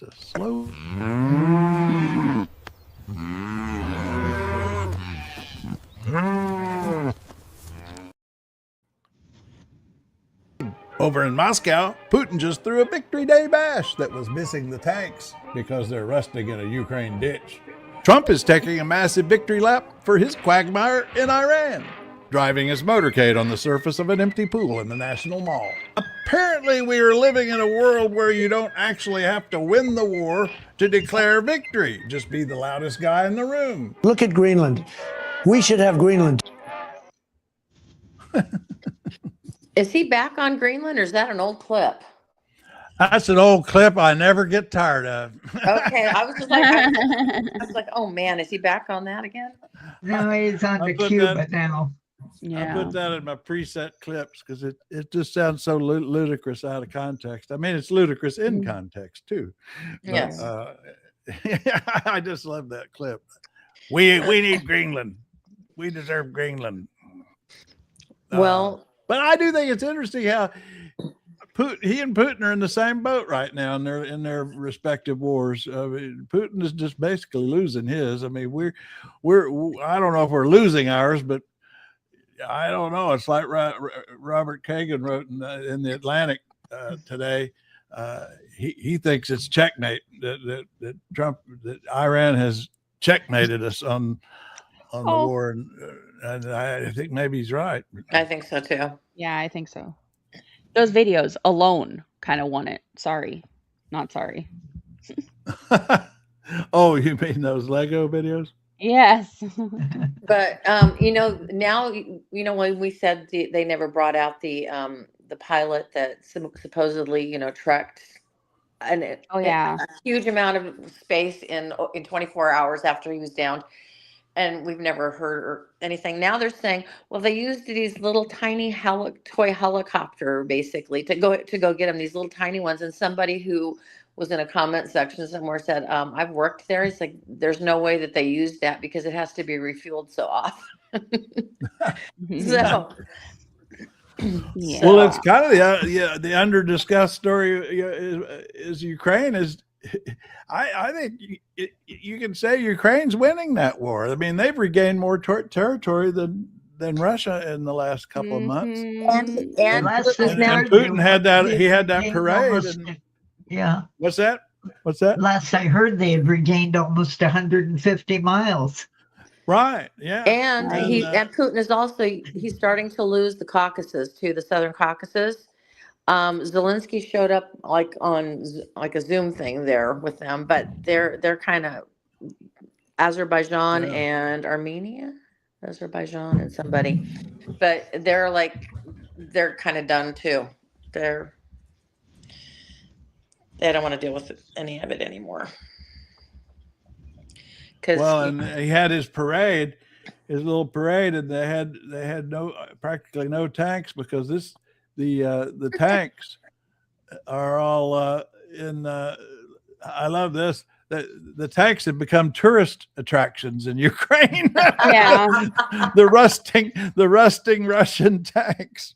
a slow. Over in Moscow, Putin just threw a Victory Day bash that was missing the tanks because they're rusting in a Ukraine ditch. Trump is taking a massive victory lap for his quagmire in Iran, driving his motorcade on the surface of an empty pool in the National Mall. Apparently, we are living in a world where you don't actually have to win the war to declare victory. Just be the loudest guy in the room. Look at Greenland. We should have Greenland. Is he back on Greenland, or is that an old clip? That's an old clip I never get tired of. Okay, I was like, oh man, is he back on that again? No, he's on to Cuba now. Yeah. I put that in my preset clips because it just sounds so ludicrous out of context. I mean, it's ludicrous in context too. But, yes. I just love that clip. We need Greenland. We deserve Greenland. Well, but I do think it's interesting how he and Putin are in the same boat right now in their respective wars. Putin is just basically losing his. I mean, we're I don't know if we're losing ours, but I don't know. It's like Robert Kagan wrote in the Atlantic today. He thinks it's checkmate that Iran has checkmated us on the war, and I think maybe he's right. I think so too. Yeah, I think so. Those videos alone kind of won it. Sorry, not sorry. Oh, you mean those Lego videos? Yes. But now when we said they never brought out the pilot that supposedly trekked a huge amount of space in 24 hours after he was downed, and we've never heard anything. Now they're saying, well, they used these little tiny toy helicopter basically to go get him, these little tiny ones. And somebody who was in a comment section somewhere said, I've worked there. It's like, there's no way that they used that because it has to be refueled so often. So, yeah. Well, it's kind of the under discussed story is Ukraine is. I think you can say Ukraine's winning that war. I mean, they've regained more territory than Russia in the last couple of months. And Putin had that parade. Yeah. What's that? Last I heard, they had regained almost 150 miles. Right. Yeah. And Putin is he's starting to lose the Caucasus too, the Southern Caucasus. Zelensky showed up on a Zoom thing there with them, but they're kind of Azerbaijan and Armenia, Azerbaijan and somebody, but they're kind of done too. They don't want to deal with any of it anymore. And he had his little parade, and they had practically no tanks because the tanks are all in. I love this. The tanks have become tourist attractions in Ukraine. Yeah, the rusting Russian tanks.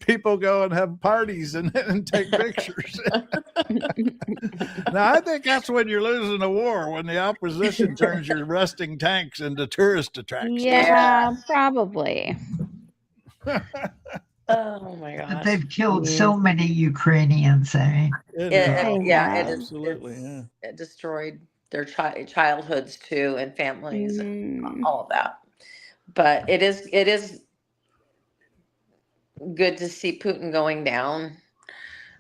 People go and have parties and take pictures. Now, I think that's when you're losing a war, when the opposition turns your rusting tanks into tourist attractions. Yeah, probably. Oh my gosh! But they've killed so many Ukrainians. I mean, absolutely. It destroyed their childhoods too, and families, and all of that. But it is good to see Putin going down.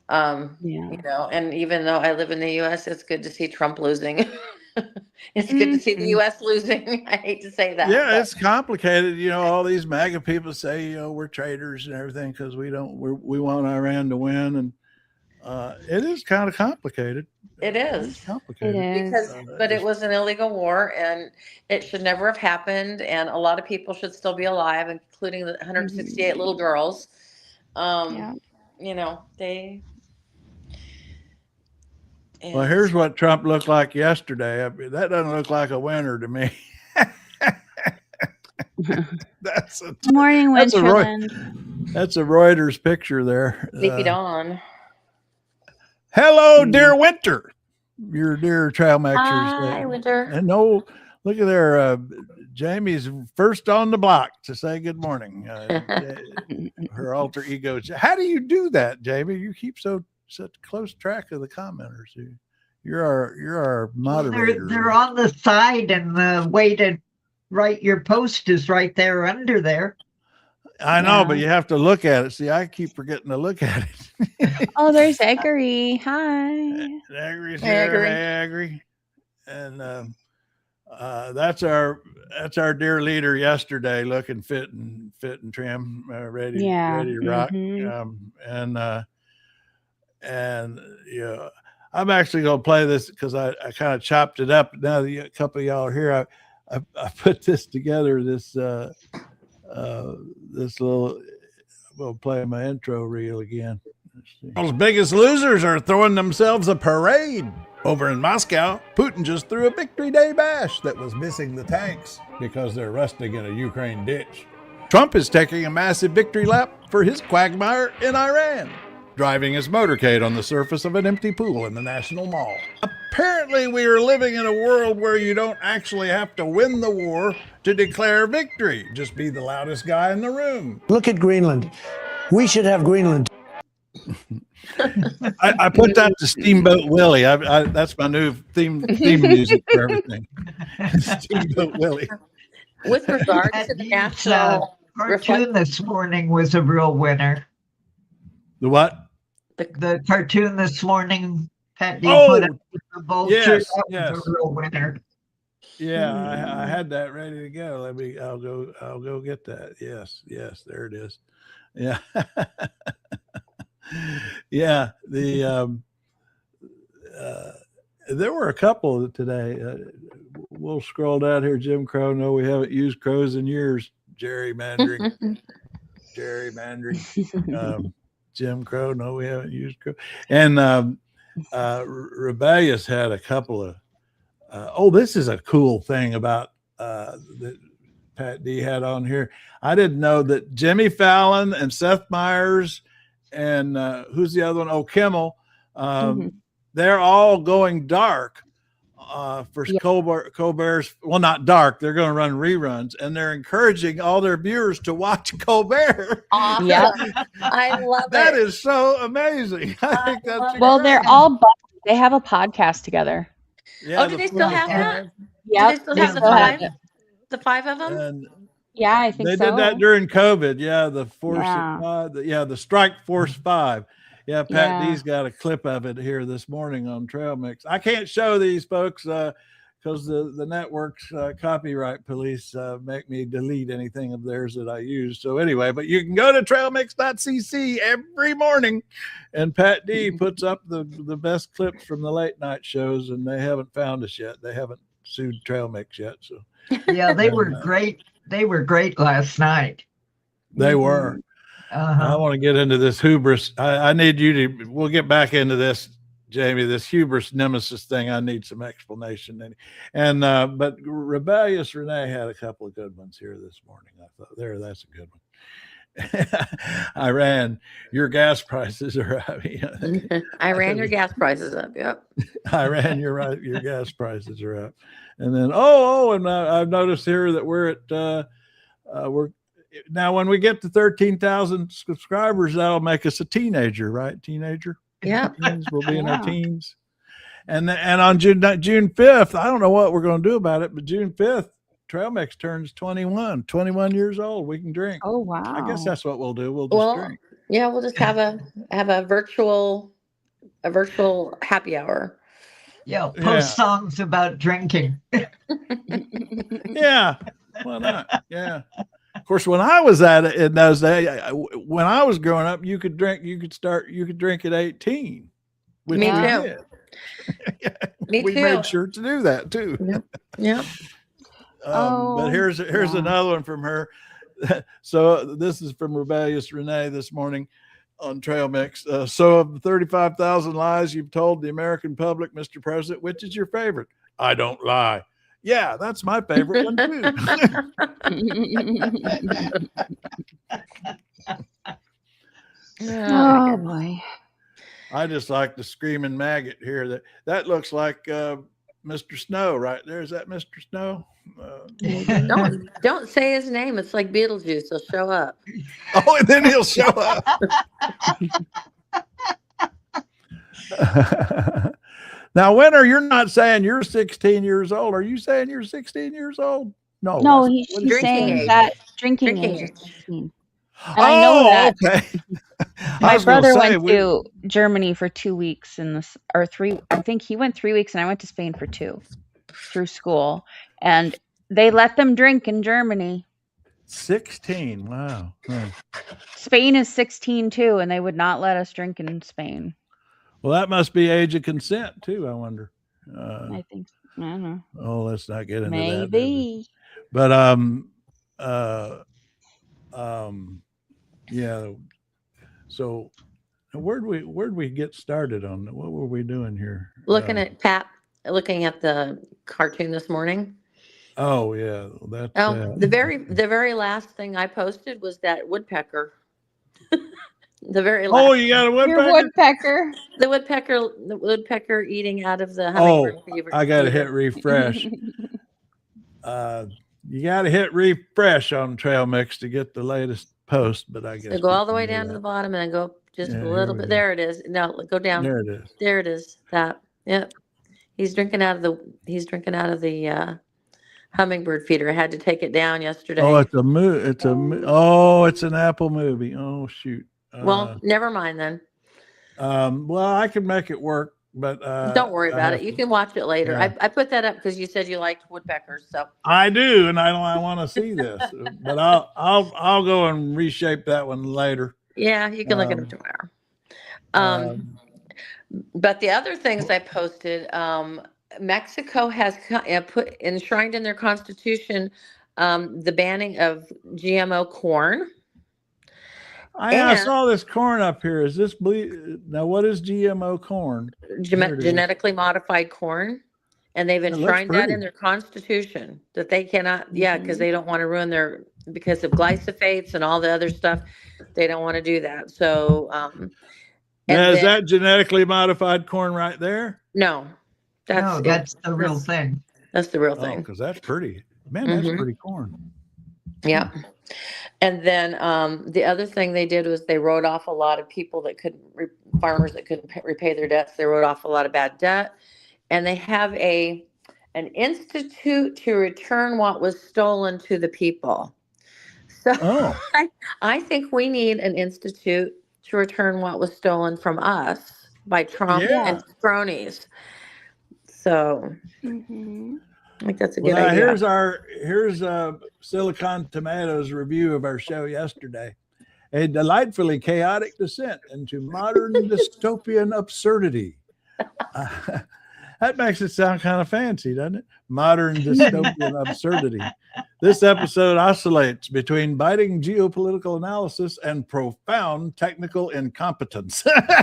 And even though I live in the U.S., it's good to see Trump losing. It's good to see the U.S. losing. I hate to say that. Yeah, it's complicated. All these MAGA people say, we're traitors and everything because we want Iran to win, and it is kind of complicated. It is. It's complicated. But it was an illegal war, and it should never have happened. And a lot of people should still be alive, including the 168 little girls. They. Well, here's what Trump looked like yesterday. That doesn't look like a winner to me. That's a Reuters picture there. Sleepy Dawn. Hello, dear winter. your dear trail mixers. Hi, Winter. And no, look at there. Jamie's first on the block to say good morning. Her alter ego. How do you do that, Jamie? You keep such close track of the commenters. You're our moderator. They're on the side, and the way to write your post is right there under there. I know, but you have to look at it. See, I keep forgetting to look at it. Oh, there's Eggery. Hi. Eggery's here. Hey, Eggery. And that's our dear leader yesterday, looking fit and trim, ready to rock. And yeah, I'm actually gonna play this because I kind of chopped it up. Now that a couple of y'all are here, I put this together. This little. We'll play my intro reel again. World's biggest losers are throwing themselves a parade. Over in Moscow, Putin just threw a Victory Day bash that was missing the tanks because they're rusting in a Ukraine ditch. Trump is taking a massive victory lap for his quagmire in Iran, driving his motorcade on the surface of an empty pool in the National Mall. Apparently, we are living in a world where you don't actually have to win the war to declare victory. Just be the loudest guy in the room. Look at Greenland. We should have Greenland. I put that to Steamboat Willie. That's my new theme music for everything. Steamboat Willie. With regard to the national cartoon this morning was a real winner. The what? The cartoon this morning, Pat D put up with the vulture. Yes, that was a real winner. Yeah, I had that ready to go. I'll go get that. Yes, there it is. Yeah. Yeah, there were a couple today. We'll scroll down here. Jim Crow, no, we haven't used crows in years. Gerrymandering. Jim Crow, no, we haven't used crow. And Rebellious had a couple of this is a cool thing about that Pat D had on here. I didn't know that Jimmy Fallon and Seth Meyers and who's the other one? Oh, Kimmel. They're all going dark for Colbert's. Well, not dark. They're going to run reruns, and they're encouraging all their viewers to watch Colbert. Awesome. Yeah, I love that. That is so amazing. I think that's well. They're all. They have a podcast together. Yeah, do they still have that? Yeah, do they still have the five? The five of them. And yeah, I think they so. did that during COVID. Yeah, the Force. The Strike Force 5. Yeah, Pat D's got a clip of it here this morning on Trail Mix. I can't show these folks because the network's copyright police make me delete anything of theirs that I use. So anyway, but you can go to trailmix.cc every morning, and Pat D puts up the best clips from the late night shows, and they haven't found us yet. They haven't sued Trail Mix yet. So yeah, they were great. They were great last night. They were. I want to get into this hubris. I need you to. We'll get back into this, Jamie. This hubris nemesis thing. I need some explanation. And but Rebellious Renee had a couple of good ones here this morning. I thought that's a good one. Iran, your gas prices are up. Iran, your gas prices up. Yep. Iran, you're right. Your gas prices are up. And then and I've noticed here that we're now when we get to 13,000 subscribers, that'll make us a teenager, right? Teenager. Yeah. We'll be in our teens. And on June 5th, I don't know what we're going to do about it, but June 5th, Trail Mix turns 21 years old. We can drink. Oh, wow. I guess that's what we'll do. We'll just drink. Yeah, we'll just have a virtual happy hour. Yeah, post songs about drinking. Yeah. Why not? Yeah. Of course, when I was at it in those days, when I was growing up, you could drink at 18. Me too. Me we too. made sure to do that too. Yeah. But here's another one from her. So this is from Rebellious Renee this morning on Trail Mix. So of the 35,000 lies you've told the American public, Mr. President, which is your favorite? I don't lie. Yeah, that's my favorite one too. Oh boy. I just like the screaming maggot here. That looks like Mr. Snow right there. Is that Mr. Snow? Don't say his name. It's like Beetlejuice. He'll show up. Oh, and then he'll show up. Now, Winter, you're not saying you're 16 years old. Are you saying you're 16 years old? No, he's drinking saying age. that drinking Drinking age is age. 16. And I know that. Okay. My brother went to Germany for 2 weeks or 3. I think he went 3 weeks, and I went to Spain for 2 through school. And they let them drink in Germany. 16. Wow. Spain is 16 too, and they would not let us drink in Spain. Well, that must be age of consent too, I wonder. I think. I don't know. Oh, let's not get into that. Maybe. But yeah. So where'd we get started on? What were we doing here? Looking at the cartoon this morning. Oh yeah, that's the very last thing I posted was that woodpecker. The very last. Oh, you got a woodpecker? Your woodpecker. The woodpecker eating out of the hummingbird fever. I got to hit refresh. You got to hit refresh on Trail Mix to get the latest post, but I guess So go all the way down to the bottom and then go just a little bit. There it is. No, go down. There it is. There it is. That. Yep. He's drinking out of the hummingbird feeder. I had to take it down yesterday. Oh, it's an Apple movie. Oh shoot. Well, never mind then. Well, I can make it work, but don't worry about it. You can watch it later. Yeah. I put that up because you said you liked woodpeckers. So I do, and I want to see this, but I'll go and reshape that one later. Yeah, you can look at them tomorrow. But the other things I posted, Mexico has enshrined in their constitution the banning of GMO corn. I saw this corn up here. Is this now? What is GMO corn? Genetically modified corn, and they've enshrined that in their constitution that they cannot. Yeah, because they don't want to ruin because of glyphosates and all the other stuff. They don't want to do that. So, is that genetically modified corn right there? No, that's the real thing. That's the real thing. Because that's pretty. Man, that's pretty corn. Yeah. And then the other thing they did was they wrote off a lot of people that farmers that couldn't repay their debts. They wrote off a lot of bad debt, and they have an institute to return what was stolen to the people. So I think we need an institute to return what was stolen from us by Trump and cronies. So I think that's a good idea. Here's Silicon Tomatoes review of our show yesterday. A delightfully chaotic descent into modern dystopian absurdity. That makes it sound kind of fancy, doesn't it? Modern dystopian absurdity. This episode oscillates between biting geopolitical analysis and profound technical incompetence. The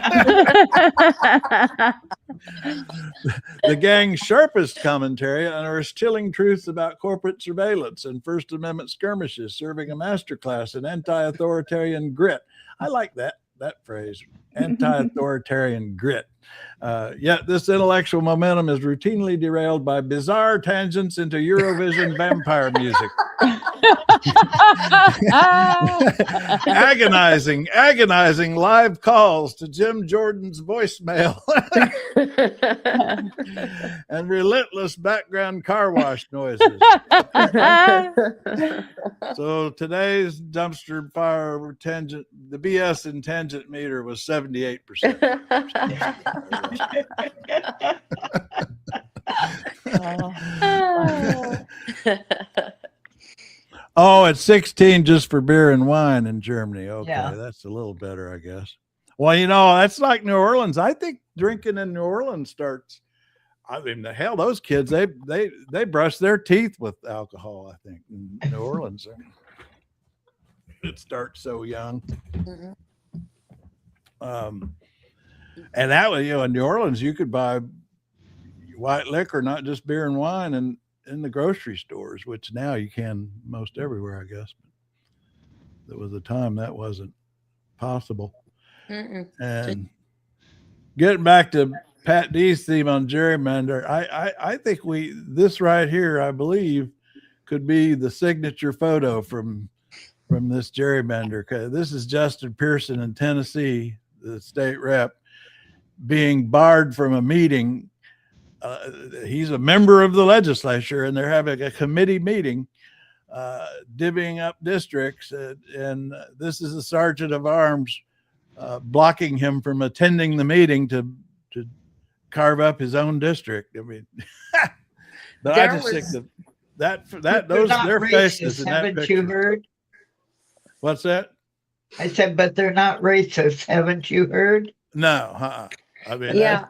gang's sharpest commentary unearths chilling truths about corporate surveillance and First Amendment skirmishes, serving a masterclass in anti-authoritarian grit. I like that phrase, anti-authoritarian grit. Yet this intellectual momentum is routinely derailed by bizarre tangents into Eurovision vampire music. agonizing live calls to Jim Jordan's voicemail and relentless background car wash noises. So today's dumpster fire tangent, the BS and tangent meter was 78%. Oh, it's 16 just for beer and wine in Germany. Okay, that's a little better, I guess. Well, that's like New Orleans. I think drinking in New Orleans starts. I mean, the hell, those kids they brush their teeth with alcohol. I think in New Orleans, it starts so young. And that was, in New Orleans, you could buy white liquor, not just beer and wine, and in the grocery stores, which now you can most everywhere, I guess. But there was a time that wasn't possible. And getting back to Pat D's theme on gerrymander, I think this right here, I believe, could be the signature photo from this gerrymander. This is Justin Pearson in Tennessee, the state rep, being barred from a meeting. He's a member of the legislature, and they're having a committee meeting, divvying up districts, and this is the sergeant of arms blocking him from attending the meeting to carve up his own district. I mean, but I just think that those their faces in that haven't picture. You heard? What's that? I said, but they're not racist. Haven't you heard? No, I mean, Yeah,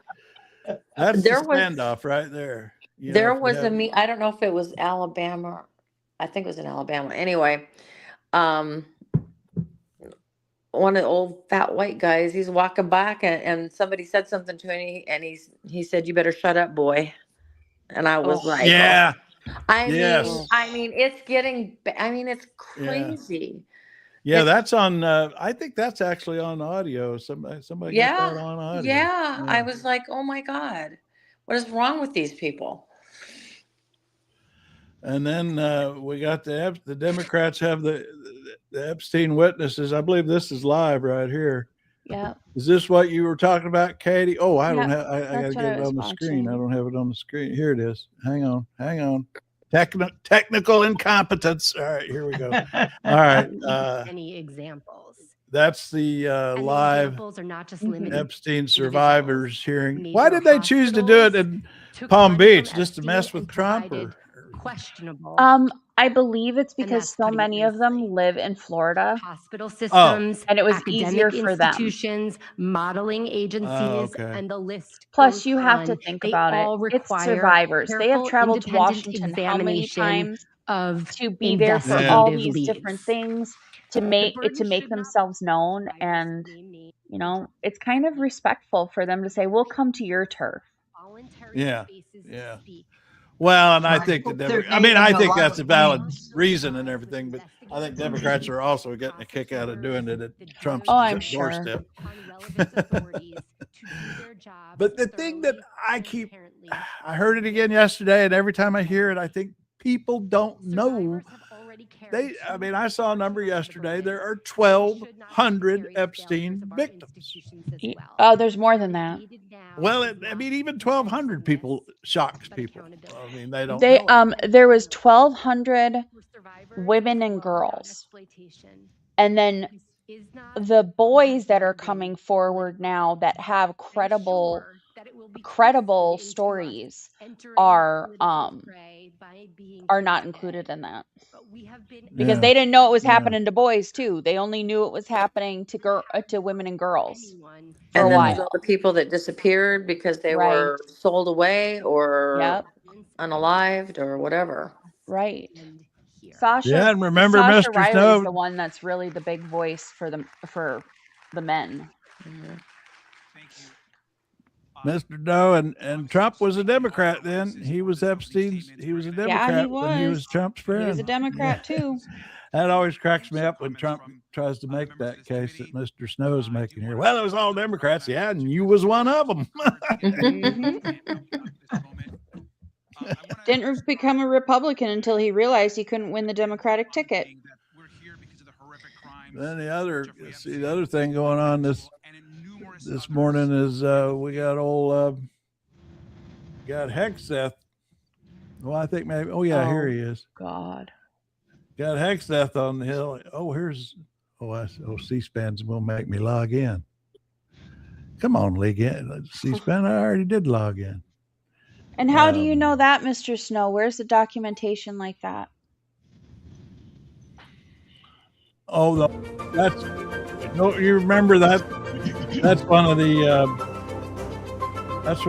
that's there the was- standoff right there. there was I don't know if it was Alabama. I think it was in Alabama. Anyway, one of the old fat white guys, he's walking back and somebody said something to him and he said, "You better shut up, boy." And I was like, yeah. I Yes. mean, it's it's crazy. Yeah, that's on. I think that's actually on audio. Somebody got that on audio. Yeah. I was like, oh my God, what is wrong with these people? And then we got the Democrats have the Epstein witnesses. I believe this is live right here. Yeah. Is this what you were talking about, Katie? Oh, I don't Yeah, have. I got to that's get what I it was on the screen. watching. I don't have it on the screen. Here it is. Hang on. Technical incompetence. All right, here we go. All right. Any examples? That's the And the live examples are not just limited Epstein survivors hearing. Major Why did they choose to do it in took Palm money Beach from just to mess Epstein with and Trump? Or provided questionable I believe it's And because that's so putting it many of them nicely. live in Florida. hospital systems, And it was academic easier for them. institutions, modeling agencies, okay. and the list. Plus, goes you have to on. think They about all it. It's require survivors. They have careful, traveled to independent Washington how many examination times of to be there for all these investigative different leads. things to The make burden to make should not themselves known, be and name names, it's kind of respectful for them to say, "We'll come to your turf." voluntary Yeah, spaces to yeah. speak. Well, and I I think hope that they're I mean, I naming a think lot that's a of valid names. reason and everything, but I think Democrats are also getting a kick out of doing it at Trump's Oh, I'm sure. doorstep. upon relevant authorities to do their jobs But the thing that thoroughly, I keep, transparently. I heard it again yesterday, and every time I hear it, I think people don't know. Survivors have already carried I mean, I too saw a much number of the yesterday. burden. There are They should not 1,200 carry Epstein failures of our victims. institutions as Y- well. Oh, there's more than that. Needed now Well, is I not mean, even 1,200 people shocks but people. accountability. I mean, they don't They know. there was 1,200 For survivors, women and it's well known girls, exploitation and then is not the boys that are rewarding coming forward now that have and credible sure that it will be credible twisted into us stories entering are political fray by being are here not today. included in that But we have been because Yeah. they didn't know it was Yeah. happening to boys too. They only knew it was happening to women and girls anyone for a And then there's while. all the people that disappeared because they Right. were sold away or Yep. unalived or whatever. Right. and here. Sasha Yeah, and remember Sasha Mr. Riley is Snow. the one that's really the big voice for the men. Mhm. Mr. Doe and Trump was a Democrat then. He was Epstein's. He was a Democrat when he was Trump's friend. He was a Democrat too. That always cracks me up when Trump tries to make that case that Mr. Snow's making here. Well, it was all Democrats, yeah, and you was one of them. Didn't become a Republican until he realized he couldn't win the Democratic ticket. Then the other thing going on this morning is we got got Hexeth. Well, I think maybe. Oh yeah, here he is. God. Got Hexeth on the hill. Oh, C-SPAN's gonna make me log in. Come on, league in. C-SPAN, I already did log in. And how do you know that, Mr. Snow? Where's the documentation like that? Oh, you remember that? That's one of the. That's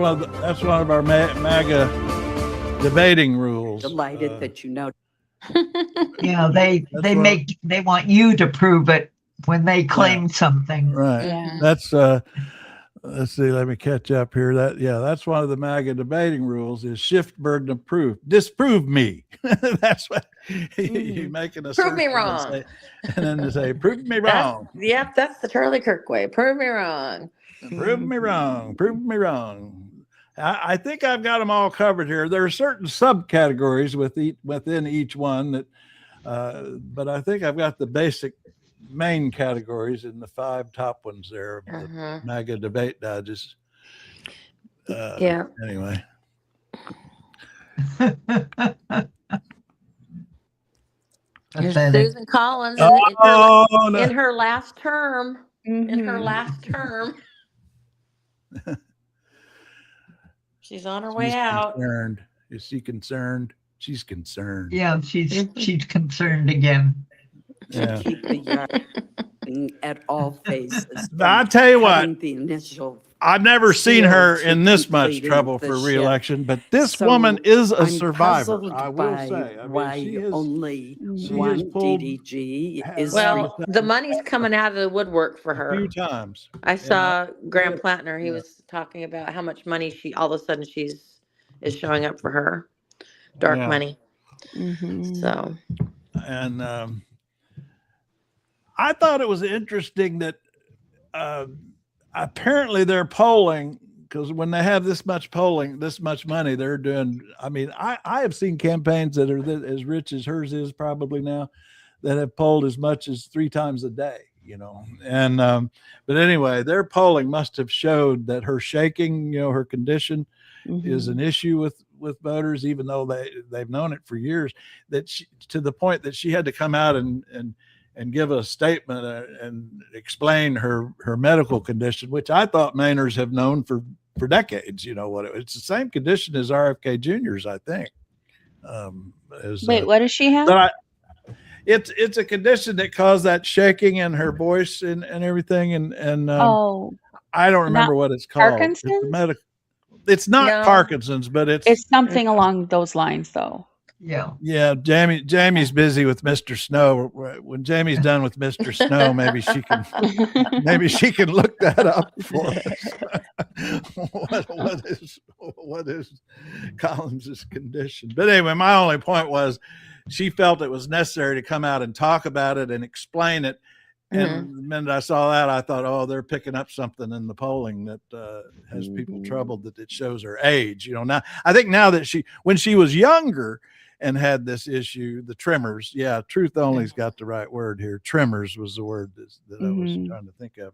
one of our MAGA debating rules. Delighted that you know. Yeah, they want you to prove it when they claim something. Right. Yeah. That's let's see, let me catch up here. That's one of the MAGA debating rules is shift burden of proof. Disprove me. That's what you make an assertion. Prove me wrong. And then they say, prove me wrong. That's the Charlie Kirk way. Prove me wrong. Prove me wrong. Prove me wrong. I think I've got them all covered here. There are certain subcategories within each one that, but I think I've got the basic main categories in the 5 top ones there. The MAGA debate dodges. Yeah. Anyway. Here's Susan Collins in her last term. In her last term. She's on her way out. Concerned. Is she concerned? She's concerned. Yeah, she's concerned again. Yeah. Keep the yard at all phases. I'll tell you what. The initial I've never seen her in this much trouble for re-election, but this woman is a survivor. I will say. I mean, why she has, only she one has pulled DDG is the money's coming out of the woodwork for her. a few times. I saw Graham Plattner. He was talking about how much money all of a sudden is showing up for her, dark money. So, and I thought it was interesting that apparently they're polling, because when they have this much polling, this much money, they're doing. I mean, I have seen campaigns that are as rich as hers is probably now, that have polled as much as 3 times a day. And but anyway, their polling must have showed that her shaking, her condition, is an issue with voters, even though they've known it for years. That to the point that she had to come out and give a statement and explain her medical condition, which I thought Mainers have known for decades. It's the same condition as RFK Jr.'s, I think. Wait, what does she have? It's a condition that caused that shaking in her voice and everything. And I don't remember what it's called. Parkinson's? It's not Parkinson's, but it's something along those lines, though. Yeah. Jamie's busy with Mr. Snow. When Jamie's done with Mr. Snow, maybe she can look that up for us. what is Collins's condition? But anyway, my only point was she felt it was necessary to come out and talk about it and explain it. And the minute I saw that, I thought, oh, they're picking up something in the polling that has people troubled, that it shows her age. Now I think now that when she was younger and had this issue, the tremors. Yeah, truth only's got the right word here. Tremors was the word that I was trying to think of.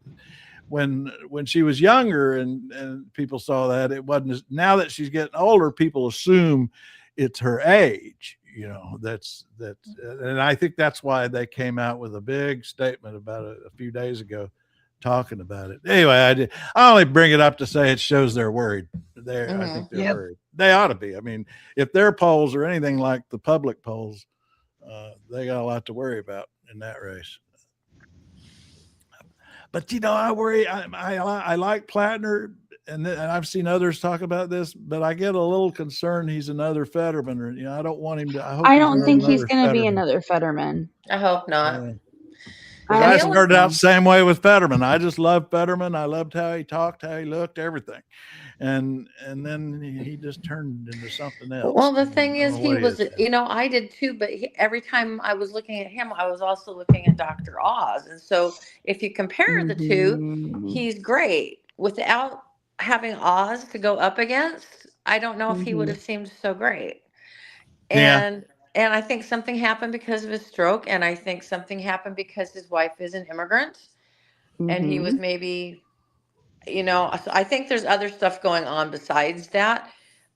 When she was younger and people saw that, it wasn't. Now that she's getting older, people assume it's her age. And I think that's why they came out with a big statement about it a few days ago, talking about it. Anyway, I only bring it up to say it shows they're worried. I think they're worried. They ought to be. I mean, if their polls are anything like the public polls, they got a lot to worry about in that race. But I worry. I like Plattner, and I've seen others talk about this, but I get a little concerned he's another Fetterman. I don't want him to. I don't think he's going to be another Fetterman. I hope not. I started out the same way with Fetterman. I just loved Fetterman. I loved how he talked, how he looked, everything. And then he just turned into something else. Well, the thing is, he was, I did too, but every time I was looking at him, I was also looking at Dr. Oz. And so if you compare the two, he's great. Without having Oz to go up against, I don't know if he would have seemed so great. And I think something happened because of his stroke, and I think something happened because his wife is an immigrant, and he was maybe, I think there's other stuff going on besides that.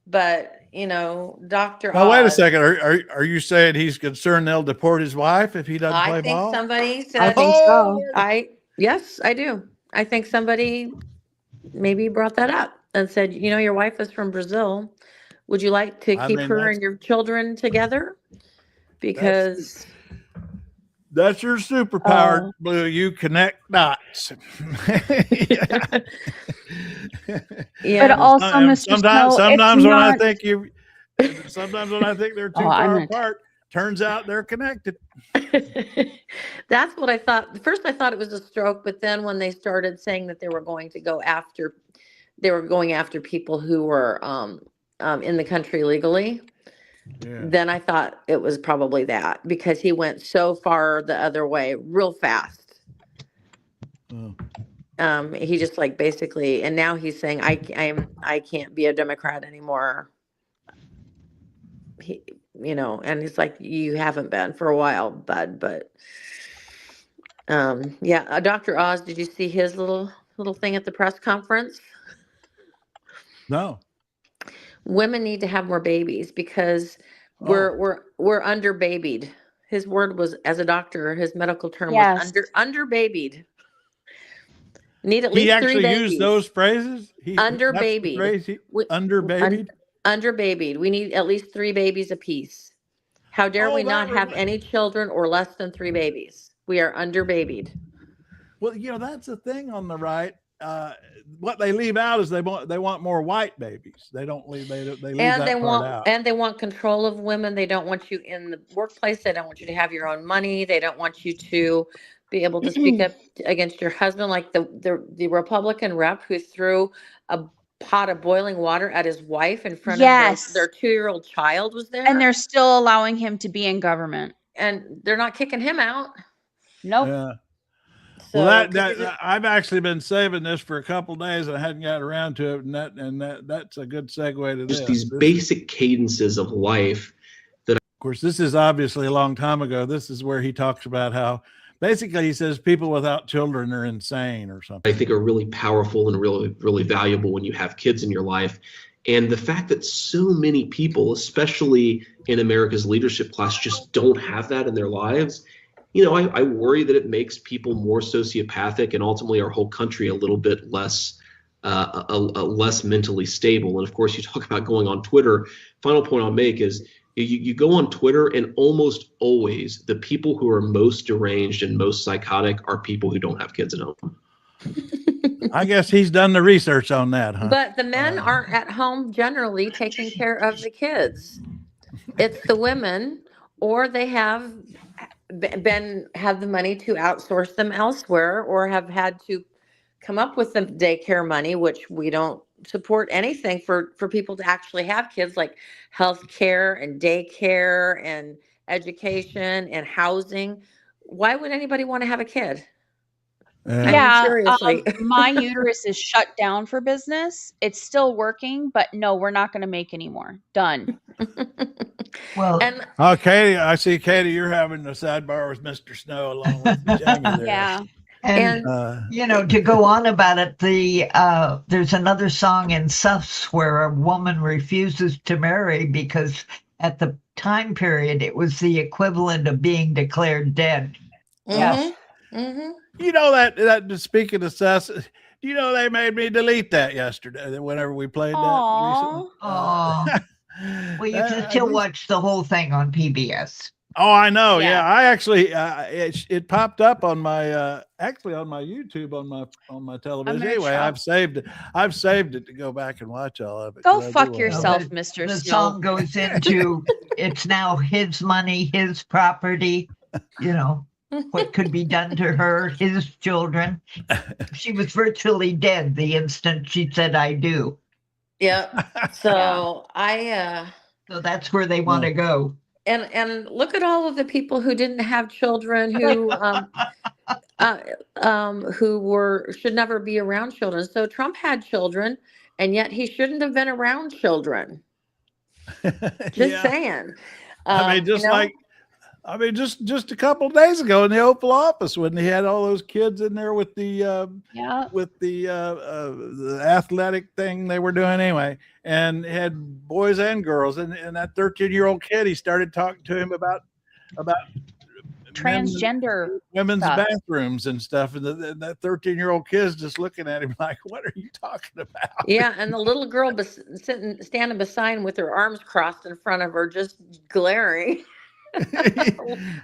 But Dr. Well, Oz, wait a second. Are you saying he's concerned they'll deport his wife if he doesn't play ball? I think somebody said. I think so. Yes, I do. I think somebody maybe brought that up and said, your wife is from Brazil. Would you like to keep her and your children together? Because that's your superpower, Blue. You connect dots. Yeah. But also, Mr. Sometimes when I think they're too far apart, turns out they're connected. That's what I thought. First, I thought it was a stroke, but then when they started saying that they were going after people who were in the country legally. Yeah. Then I thought it was probably that, because he went so far the other way real fast. he just like basically, and now he's saying I can't be a Democrat anymore. He, and he's like, you haven't been for a while, bud. But yeah, Dr. Oz, did you see his little thing at the press conference? No. Women need to have more babies because we're underbabied. His word was, as a doctor, his medical term was underbabied. Need at least 3 babies. He actually used those phrases? Underbabied. Underbabied? Underbabied. We need at least 3 babies apiece. How dare we not have any children or less than 3 babies? We are underbabied. Well, that's the thing on the right. What they leave out is they want more white babies. They don't leave they leave and that they part want out. And they want control of women. They don't want you in the workplace. They don't want you to have your own money. They don't want you to be able to speak up against your husband, like the Republican rep who threw a pot of boiling water at his wife in front of their 2-year-old child was there. And they're still allowing him to be in government. And they're not kicking him out. Nope. Yeah. So, well, I've actually been saving this for a couple of days and I hadn't gotten around to it, and that's a good segue to just these basic cadences of life. Of course, this is obviously a long time ago. This is where he talks about how basically he says people without children are insane or something. I think are really powerful and really, really valuable when you have kids in your life. And the fact that so many people, especially in America's leadership class, just don't have that in their lives. I worry that it makes people more sociopathic and ultimately our whole country a little bit less less mentally stable. And of course, you talk about going on Twitter. Final point I'll make is you go on Twitter and almost always the people who are most deranged and most psychotic are people who don't have kids at home. I guess he's done the research on that, huh? But the men aren't at home generally taking care of the kids. It's the women, or they have the money to outsource them elsewhere, or have had to come up with the daycare money, which we don't support anything for people to actually have kids, like health care and daycare and education and housing. Why would anybody want to have a kid? Seriously. My uterus is shut down for business. It's still working, but no, we're not going to make any more. Done. Well, Katie, I see, Katie, you're having a sidebar with Mr. Snow along with Jamie there. Yeah. And to go on about it, there's another song in Suffs where a woman refuses to marry because at the time period it was the equivalent of being declared dead. Yes. Mm-hmm. That speaking of sus, they made me delete that yesterday whenever we played that recently. Oh. Well, you can still watch the whole thing on PBS. Oh, I know. Yeah, I actually it popped up on my actually on my YouTube on my television. Anyway, I've saved it to go back and watch all of it. Go fuck yourself, Mr. The Snow. song goes into it's now his money, his property. What could be done to her, his children. She was virtually dead the instant she said, "I do." Yeah. So So that's where they want to go. And look at all of the people who didn't have children, who should never be around children. So Trump had children, and yet he shouldn't have been around children. Just saying. Just a couple of days ago in the Oval Office when he had all those kids in there with the athletic thing they were doing anyway, and had boys and girls, and that 13-year-old kid, he started talking to him about transgender women's stuff. bathrooms and stuff, and that 13-year-old kid's just looking at him like, "What are you talking about?" Yeah, and the little girl standing beside him with her arms crossed in front of her, just glaring.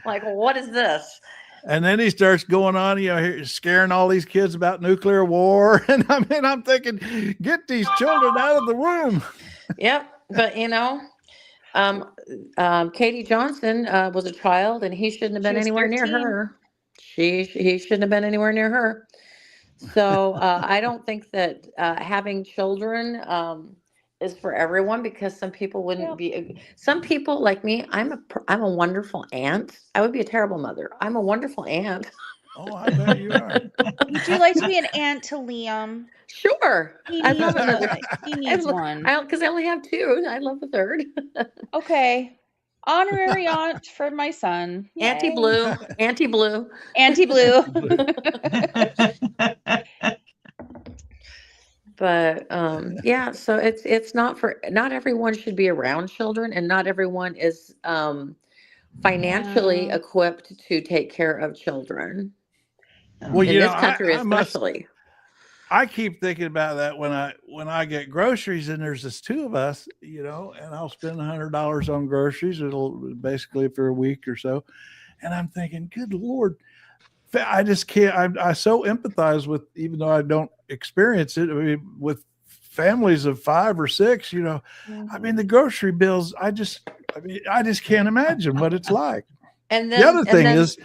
Like, what is this? And then he starts going on, scaring all these kids about nuclear war. And I'm thinking, get these children out of the room. Yep. But Katie Johnson was a child, and he shouldn't have been anywhere 13. Near her. He shouldn't have been anywhere near her. So I don't think that having children is for everyone, because some people wouldn't be. Some people like me, I'm a wonderful aunt. I would be a terrible mother. I'm a wonderful aunt. Oh, I bet you are. Would you like to be an aunt to Liam? Sure. He I needs love one. another. He needs one. Because I only have two. I love a third. Okay. Honorary aunt for my son. Yay. Anti-blue. Anti-blue. Anti-blue. But yeah, so it's not everyone should be around children, and not everyone is financially equipped to take care of children. Well, in this country, especially. I keep thinking about that when I get groceries, and there's just two of us, and I'll spend $100 on groceries. It'll basically for a week or so, and I'm thinking, good Lord, I just can't. I so empathize with, even though I don't experience it. I mean, with families of 5 or 6, I mean, the grocery bills. I just can't imagine what it's like. And then the other thing is,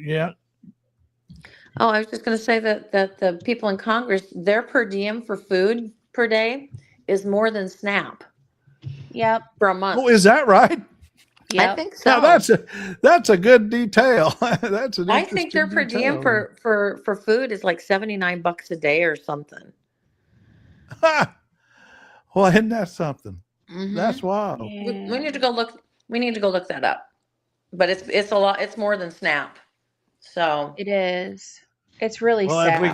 yeah. Oh, I was just going to say that the people in Congress, their per diem for food per day is more than SNAP. Yep. For a month. Oh, is that right? Yep. I think so. Now that's a good detail. That's an I think their per diem for food is like $79 a day or something. Well, isn't that something? Mm-hmm. That's wild. We need to go look. We need to go look that up. But it's a lot. It's more than SNAP. So it is. It's really sad. Well, if we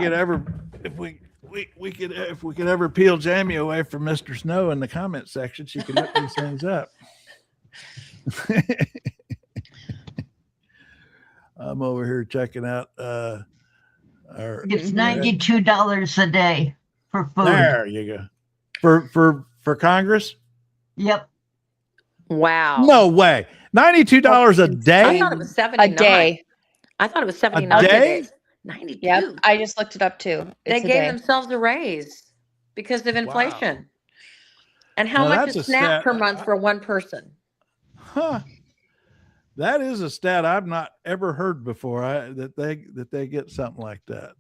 could ever peel Jamie away from Mr. Snow in the comment section, she could look these things up. I'm over here checking out it's $92 a day for food. There you go. For Congress? Yep. Wow. No way. $92 a day? I thought it was $79. A day. I thought it was $79 a day? 92. Yep. I just looked it up too. They gave themselves a raise because of inflation. Wow. And how much is SNAP per month for one person? Huh. That is a stat I've not ever heard before. That they get something like that.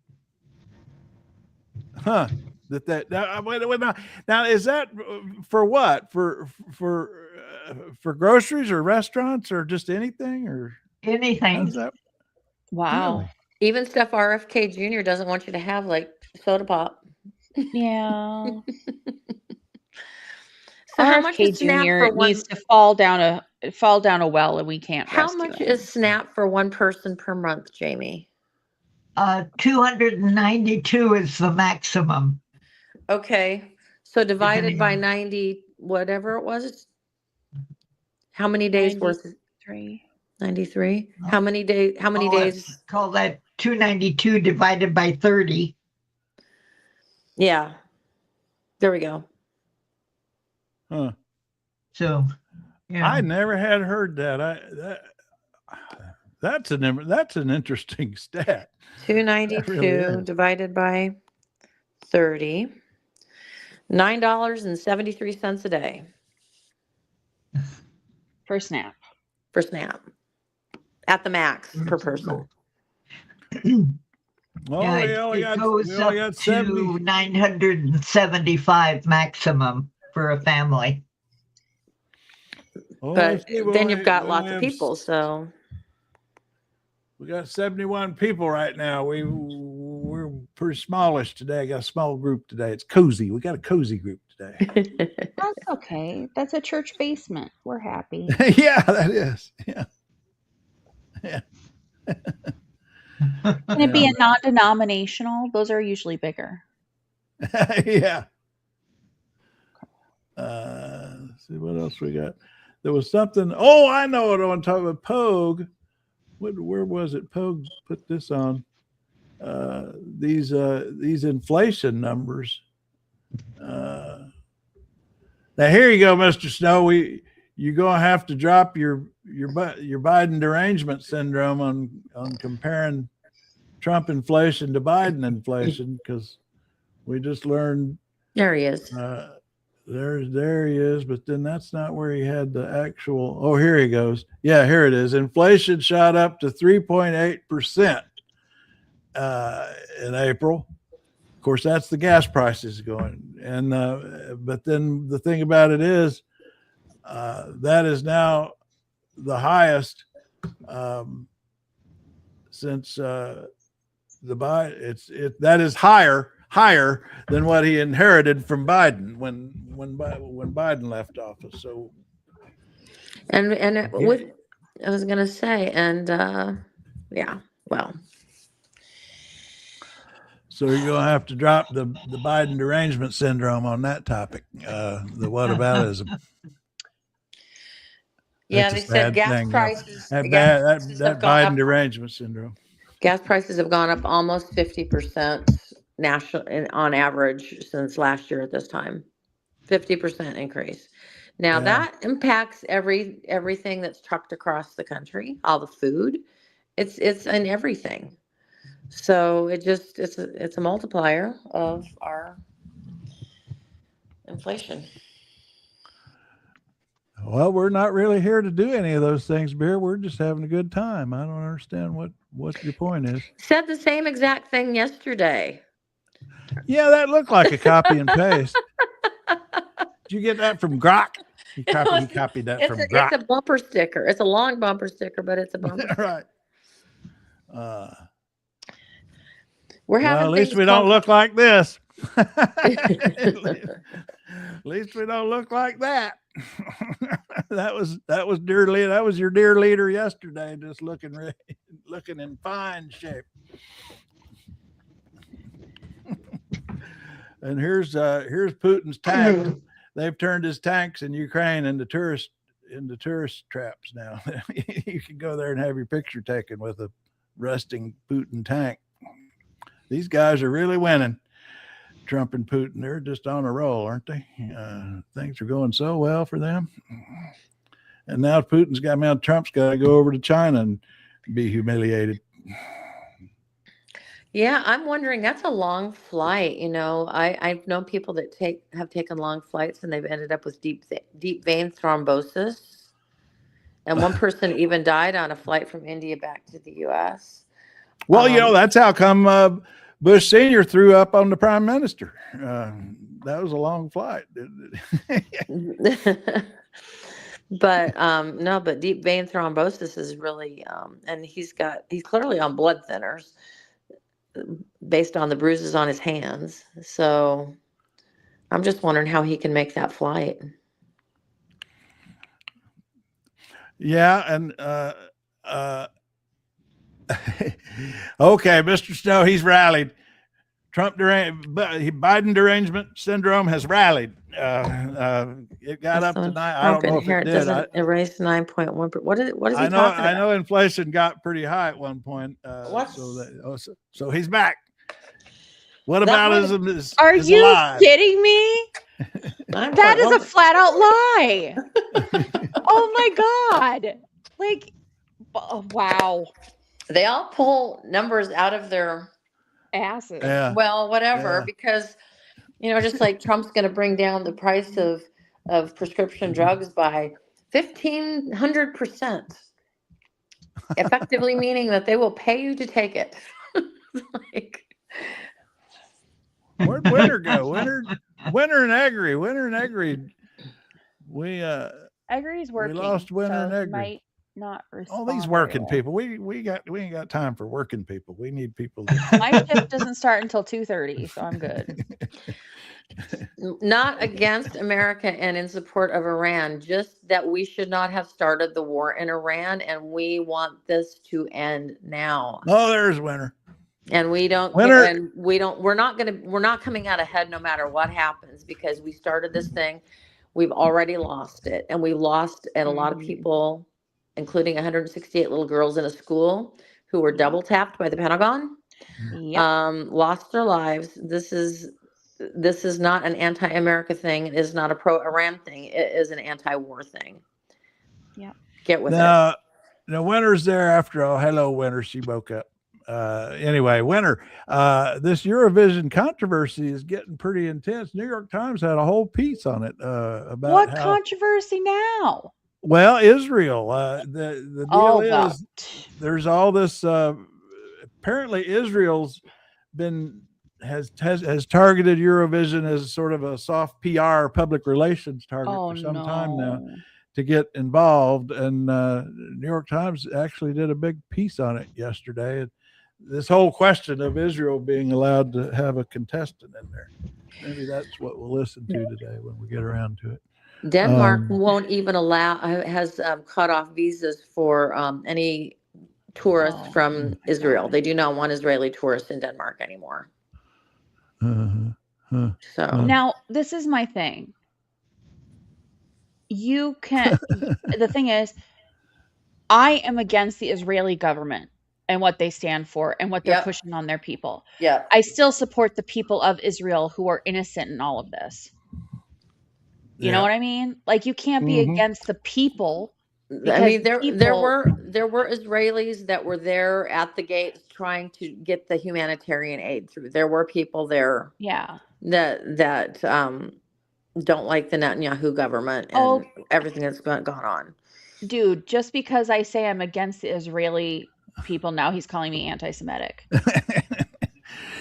Huh. Now is that for what? For groceries or restaurants or just anything or anything? Wow. Really? Even stuff RFK Jr. doesn't want you to have, like soda pop. Yeah. So how much is SNAP for one? Needs to fall down a well, and we can't. How much is SNAP for one person per month, Jamie? 292 is the maximum. Okay, so divided by 90, whatever it was. How many days worth? 93. How many days? How many days? Call that 292 divided by 30. Yeah. There we go. Huh. So, yeah. I never had heard that. That's an interesting stat. 292 really divided by 30. $9.73 a day. For SNAP. For SNAP. At the max per person. Oh, yeah, it goes up to 975 maximum for a family. Oh, but then you've got lots of people, so we got 71 people right now. We're pretty smallish today. Got a small group today. It's cozy. We got a cozy group today. That's okay. That's a church basement. We're happy. Yeah, that is. Yeah. Can it be a non-denominational? Those are usually bigger. Yeah. Let's see what else we got. There was something. Oh, I know what I want to talk about. Pogue. Where was it? Pogue put this on. These inflation numbers. Now here you go, Mr. Snow. You're gonna have to drop your Biden derangement syndrome on comparing Trump inflation to Biden inflation, because we just learned there he is. There he is, but then that's not where he had the actual. Oh, here he goes. Yeah, here it is. Inflation shot up to 3.8% in April. Of course, that's the gas prices going. And but then the thing about it is that is now the highest the that is higher than what he inherited from Biden when Biden left office. So, with I was gonna say, and yeah, well. So you're going to have to drop the Biden derangement syndrome on that topic, the whataboutism. Yeah, they said gas prices. That Biden derangement syndrome. Gas prices have gone up almost 50% on average since last year at this time. 50% increase. Now that impacts everything that's trucked across the country, all the food. It's in everything. So it's a multiplier of our inflation. Well, we're not really here to do any of those things, Beer. We're just having a good time. I don't understand what your point is. Said the same exact thing yesterday. Yeah, that looked like a copy and paste. Did you get that from Grok? He copied that from Grok. It's a bumper sticker. It's a long bumper sticker, but it's a bumper sticker. Right. We're having at least we don't look like this. At least we don't look like that. that was dear leader. That was your dear leader yesterday, just looking in fine shape. And here's Putin's tank. They've turned his tanks in Ukraine into tourist traps now. You can go there and have your picture taken with a rusting Putin tank. These guys are really winning. Trump and Putin, they're just on a roll, aren't they? Things are going so well for them. And now Trump's got to go over to China and be humiliated. Yeah, I'm wondering, that's a long flight. I've known people that have taken long flights and they've ended up with deep vein thrombosis. And one person even died on a flight from India back to the U.S. Well, that's how come Bush Sr. threw up on the prime minister. That was a long flight. But deep vein thrombosis is really, and he's clearly on blood thinners based on the bruises on his hands. So I'm just wondering how he can make that flight. Yeah. And, okay, Mr. Snow, he's rallied. Biden derangement syndrome has rallied. It got up to 9. I don't know if it did. It erased 9.1. What is he talking about? I know inflation got pretty high at one point. So he's back. Whataboutism is Are you alive. kidding me? That is a flat out lie. Oh my God. Wow. They all pull numbers out of their asses. Yeah. Well, whatever, because, just like Trump's going to bring down the price of prescription drugs by 1,500%, effectively meaning that they will pay you to take it. Where'd Winter go? Winter and Eggery. Eggery's working. We lost Winter and Eggery. Might not respond. All these working people. We ain't got time for working people. We need people. My shift doesn't start until 2:30, so I'm good. Not against America and in support of Iran, just that we should not have started the war in Iran, and we want this to end now. Oh, there's Winter. And we're not coming out ahead no matter what happens, because we started this thing. We've already lost it, and we lost a lot of people, including 168 little girls in a school who were double tapped by the Pentagon. Yep. Lost their lives. This is not an anti-America thing. It is not a pro-Iran thing. It is an anti-war thing. Yeah. Get with it. Now, Winter's there after all. Hello, Winter. She woke up. Anyway, Winter, this Eurovision controversy is getting pretty intense. New York Times had a whole piece on it about what controversy now? Well, Israel. The deal is there's all this. Apparently, Israel's has targeted Eurovision as sort of a soft PR public relations target for some time now, to get involved. And New York Times actually did a big piece on it yesterday. And this whole question of Israel being allowed to have a contestant in there. Maybe that's what we'll listen to today when we get around to it. Denmark won't even allow, has cut off visas for any tourists from Israel. They do not want Israeli tourists in Denmark anymore. So now this is my thing. You can, the thing is, I am against the Israeli government and what they stand for and what they're pushing on their people. Yeah. I still support the people of Israel who are innocent in all of this. You know what I mean? Like, you can't be against the people. I mean, there were Israelis that were there at the gates trying to get the humanitarian aid through. There were people there, that don't like the Netanyahu government and everything that's gone on. Dude, just because I say I'm against the Israeli people, now he's calling me anti-Semitic.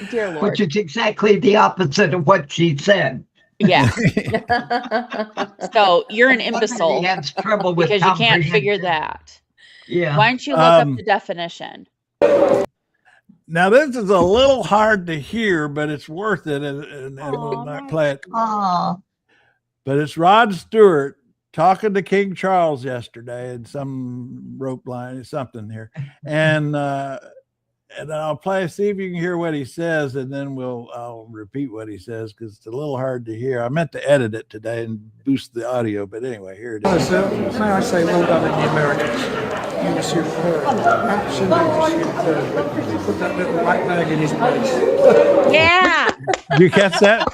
Dear Lord. Which is exactly the opposite of what she said. Yeah. So you're an imbecile has trouble with because you can't figure that. Yeah. Why don't you look up the definition? Now, this is a little hard to hear, but it's worth it, and we'll not play it. Aww. But it's Rod Stewart talking to King Charles yesterday in some rope line, something here. And I'll see if you can hear what he says, and then I'll repeat what he says because it's a little hard to hear. I meant to edit it today and boost the audio, but anyway, here it is. Hello, sir. May I say well done in the Americans? You were superb. Absolutely superb. Put that little white bag in his place. Yeah. Did you catch that?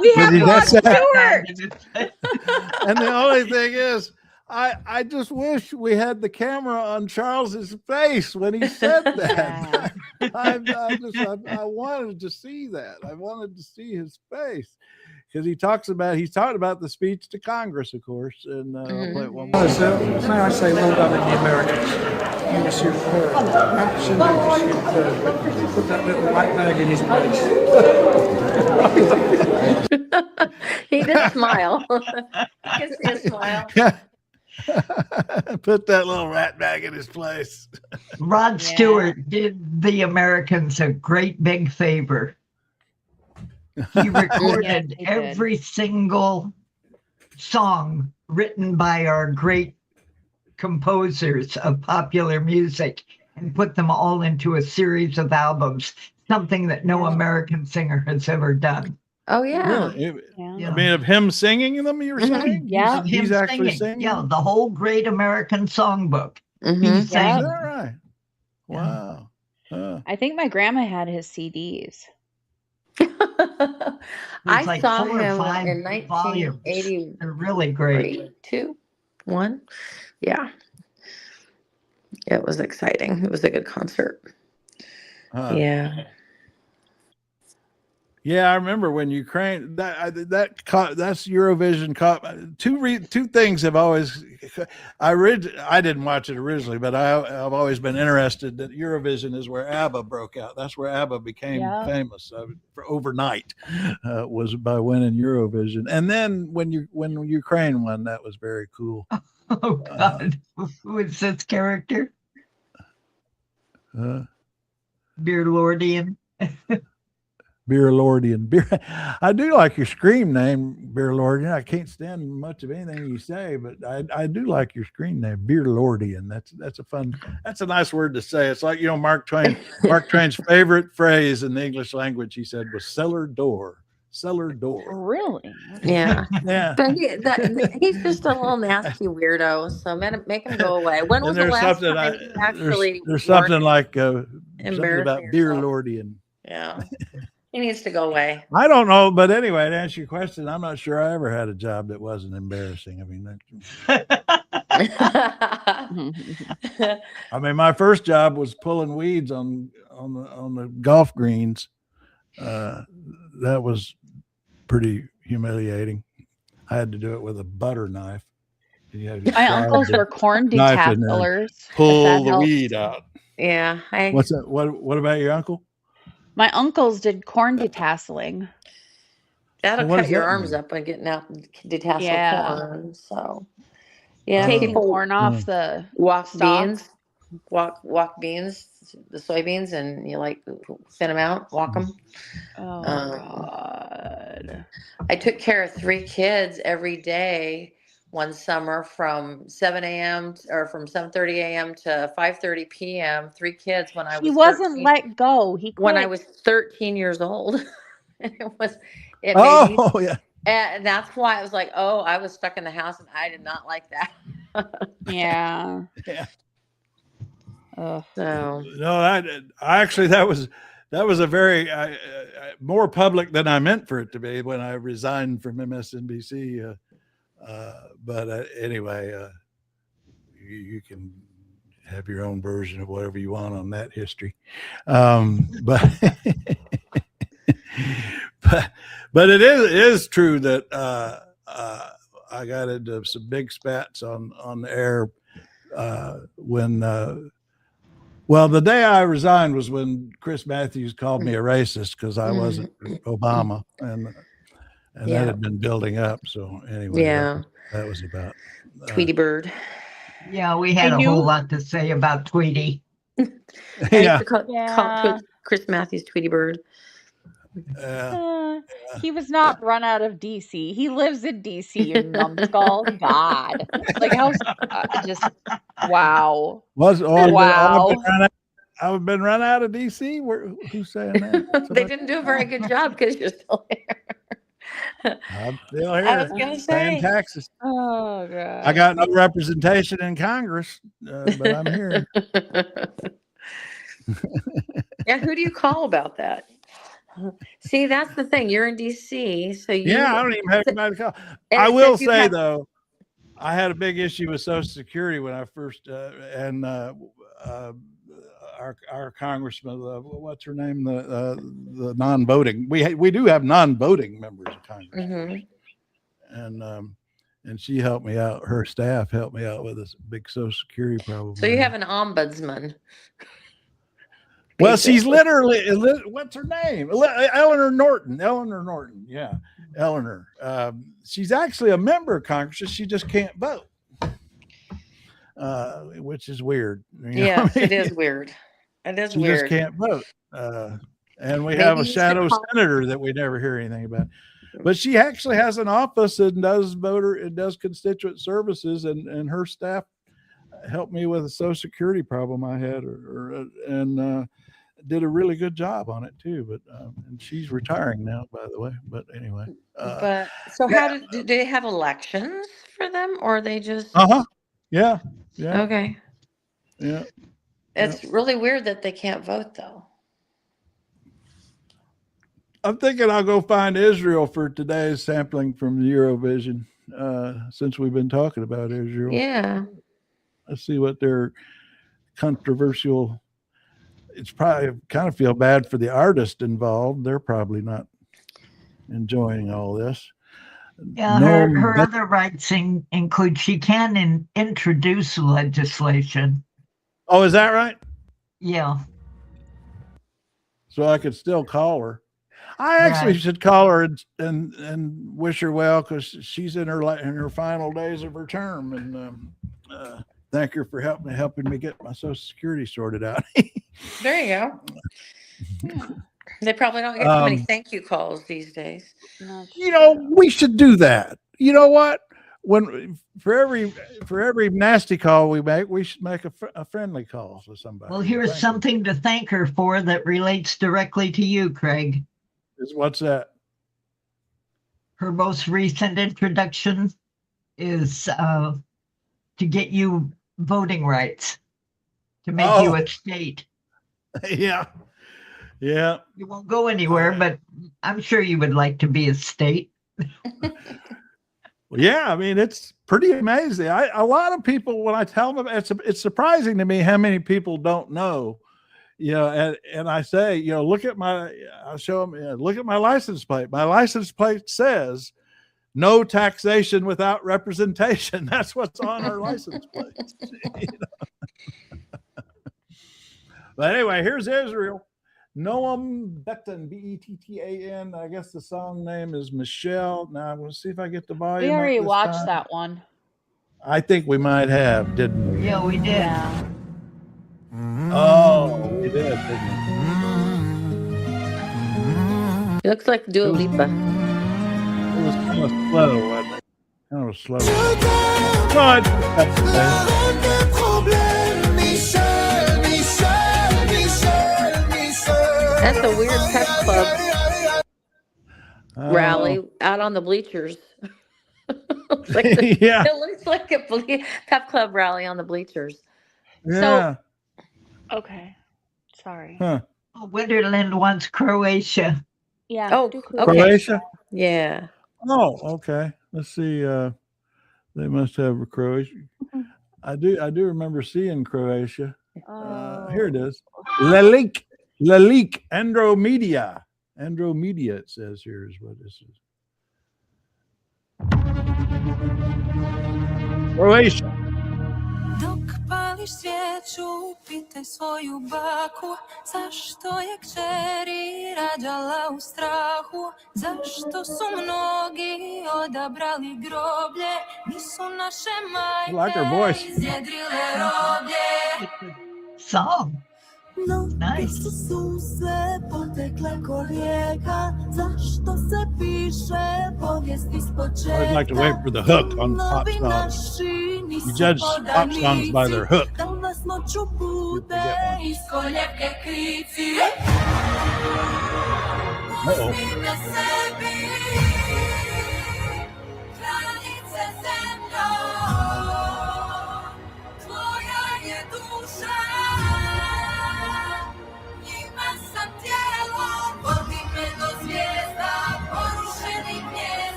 We have Rod Stewart. And the only thing is, I just wish we had the camera on Charles's face when he said that. I wanted to see that. I wanted to see his face because he's talking about the speech to Congress, of course. And I'll play it one more. Hello, sir. May I say well done in the Americans? You were superb. Absolutely superb. Put that little white bag in his place. He did smile. I can see a smile. Put that little rat bag in his place. Rod Stewart did the Americans a great big favor. He recorded every single song written by our great composers of popular music and put them all into a series of albums, something that no American singer has ever done. Oh, yeah. Really? I mean, of him singing them, you were saying? Yeah. He's actually singing? Yeah, the whole Great American Songbook. He sang. Is that right? Wow. I think my grandma had his CDs. I saw him in 1980. They're really great. 2, 1. Yeah. It was exciting. It was a good concert. Yeah. Yeah, I remember when Ukraine that's Eurovision. Two things have always. I didn't watch it originally, but I've always been interested that Eurovision is where ABBA broke out. That's where ABBA became famous for overnight. Was by winning Eurovision, and then when Ukraine won, that was very cool. Oh God, who is this character? Beer Lordian. Beer Lordian. I do like your screen name, Beer Lordian. I can't stand much of anything you say, but I do like your screen name, Beer Lordian. That's a nice word to say. It's like, Mark Twain's favorite phrase in the English language, he said, was cellar door. Cellar door. Really? Yeah. Yeah. But he's just a little nasty weirdo. So make him go away. When was the last time he actually there's something like embarrassing something about Beer yourself? Lordian. Yeah. He needs to go away. I don't know, but anyway, to answer your question, I'm not sure I ever had a job that wasn't embarrassing. I mean, my first job was pulling weeds on the golf greens. That was pretty humiliating. I had to do it with a butter knife. My uncles were corn detasselers. Pull the weed out. Yeah. What's that? What about your uncle? My uncles did corn detasseling. That'll What cut does your that arms mean? up and getting out detassel Yeah. corn. So yeah, Taking people corn off the walk stalk. beans, walk beans, the soybeans, and you like thin them out, walk them. Oh Um, God. I took care of 3 kids every day one summer from 7 a.m. or from 7:30 a.m. to 5:30 p.m. 3 kids when I He was wasn't 13. let go. He When I quit. was 13 years old, and it made me, Oh yeah. and that's why I was like, oh, I was stuck in the house, and I did not like that. Yeah. Yeah. Ugh. So No, I actually that was a very more public than I meant for it to be when I resigned from MSNBC. But anyway, you can have your own version of whatever you want on that history. But but it is true that I got into some big spats on the air when well, the day I resigned was when Chris Matthews called me a racist because I wasn't Obama, and that had been building up. So anyway, that was about Tweety Bird. Yeah, we had a whole lot to say about Tweety. I used to call Chris Matthews Tweety Bird. He was not run out of DC. He lives in DC, you numbskull. God. Like, how just wow. Wow. I've been run out of DC. Who's saying that? They didn't do a very good job because you're still here. I'm still here. I was going to say. Paying taxes. Oh, God. I got no representation in Congress, but I'm here. Yeah, who do you call about that? See, that's the thing. You're in DC, so you. Yeah, I don't even have anybody to call. I will say though, I had a big issue with Social Security when I first and our congressman, what's her name, the non-voting. We do have non-voting members of Congress, and she helped me out. Her staff helped me out with this big Social Security problem. So you have an ombudsman. Well, she's literally, what's her name? Eleanor Norton. Yeah. Eleanor. She's actually a member of Congress. She just can't vote, which is weird. Yes, it is weird. It is weird. She just can't vote. And we have a shadow senator that we never hear anything about. But she actually has an office and does constituent services, and her staff helped me with a Social Security problem I had, and did a really good job on it too. But and she's retiring now, by the way. But anyway. But so how do they have elections for them, or are they just? Yeah. Okay. Yeah. It's really weird that they can't vote, though. I'm thinking I'll go find Israel for today's sampling from Eurovision, since we've been talking about Israel. Yeah. Let's see what their controversial. It's probably kind of feel bad for the artist involved. They're probably not enjoying all this. Yeah, her other rights include she can introduce legislation. Oh, is that right? Yeah. So I could still call her. I actually should call her and wish her well, because she's in her final days of her term, and thank her for helping me get my Social Security sorted out. There you go. They probably don't get too many thank you calls these days. We should do that. You know what? When for every nasty call we make, we should make a friendly call to somebody. Well, here's something to thank her for that relates directly to you, Craig. What's that? Her most recent introduction is to get you voting rights, to make you a state. Yeah. You won't go anywhere, but I'm sure you would like to be a state. Yeah, I mean, it's pretty amazing. A lot of people, when I tell them, it's surprising to me how many people don't know. And I say, I'll show them, look at my license plate. My license plate says no taxation without representation. That's what's on our license plate. But anyway, here's Israel. Noam Bettan, Bettan. I guess the song name is Michelle. Now I'm going to see if I get the volume. We already up this watched time. that one. I think we might have, didn't we? Yeah, we did. Yeah. Oh, we did, didn't It looks like Dua Lipa. we? It was kind of slow, wasn't it? Kind of slow. No, That's a weird pep club rally out on the bleachers. Yeah. It looks like a pep club rally on the bleachers. Yeah. Okay. Sorry. Huh. Winterland wants Croatia. Yeah. Oh, do okay. Croatia? Yeah. Oh, okay. Let's see. They must have a Croatia. I do remember seeing Croatia. Here it is. Lalik, Andromeda. Andromeda, it says here is what this is. Croatia. Dok pališ svijeću, pitaj svoju baku, zašto je kćeri rađala u strahu, zašto su mnogi odabrali groblje, nisu naše majke izjedrile roblje. Song. Noge su suze potekle ko rijeka, zašto se piše povijest iz početka. I always like to wait for the hook on pop songs. You judge pop songs by their hook.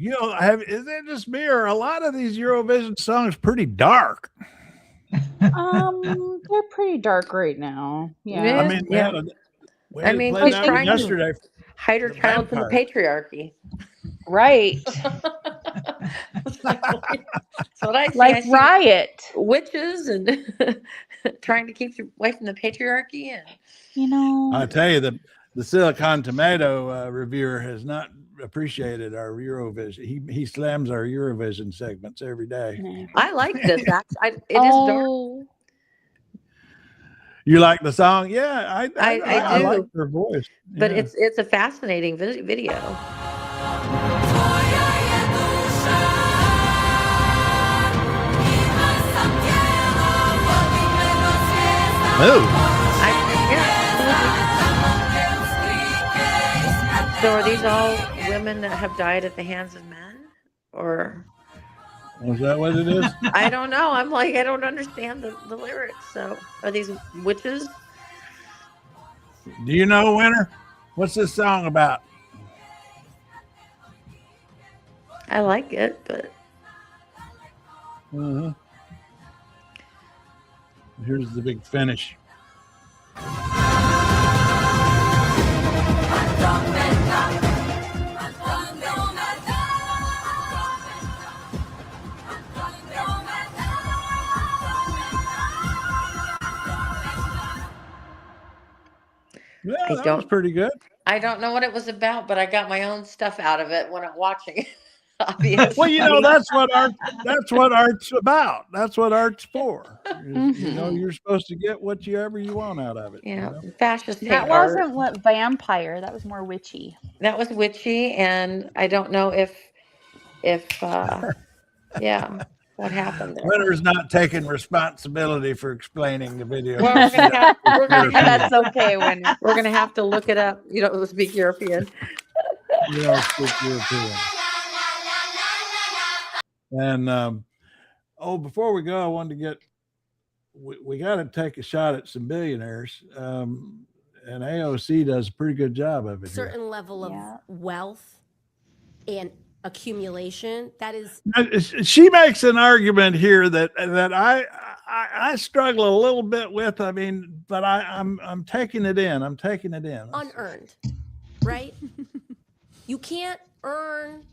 You know, is it just me or a lot of these Eurovision songs pretty dark? They're pretty dark right now. Yeah. I mean, yeah. I mean, she's trying yesterday. to hide her child from the patriarchy. Right. That's what I see. Like Riot. Witches and trying to keep you away from the patriarchy. And I tell you, the Silicon Tomato reviewer has not appreciated our Eurovision. He slams our Eurovision segments every day. I like this. It is dark. You like the song? Yeah, I do. like her voice. But it's a fascinating video. So are these all women that have died at the hands of men? Or is that what it is? I don't know. I'm like, I don't understand the lyrics. So are these witches? Do you know, Winter? What's this song about? I like it, but here's the big finish. Yeah, that was pretty good. I don't know what it was about, but I got my own stuff out of it when I'm watching it. Obviously. Well, you know, that's what art's about. That's what art's for. You know, you're supposed to get whatever you want out of it. Yeah, you know? fascist. That wasn't what vampire. That was more witchy. That was witchy, and I don't know if what happened there. Winter's not taking responsibility for explaining the video. Well, that's okay. When we're gonna have to look it up. You don't speak European. You don't speak European. And before we go, I wanted to get we got to take a shot at some billionaires. And AOC does a pretty good job of it. Certain level of wealth and accumulation. That is, she makes an argument here that I struggle a little bit with. I mean, but I'm taking it in. I'm taking it in. Unearned, right? You can't earn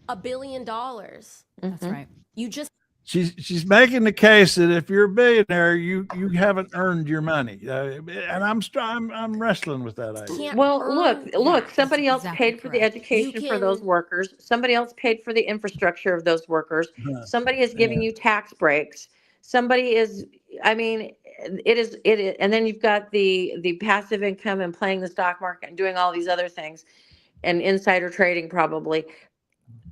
$1 billion. That's right. You just She's making the case that if you're a billionaire, you haven't earned your money, and I'm wrestling with that idea. Well, look, somebody else paid for the education for those workers. Somebody else paid for the infrastructure of those workers. Somebody is giving you tax breaks. Somebody is, I mean, it is, and then you've got the passive income and playing the stock market and doing all these other things and insider trading probably.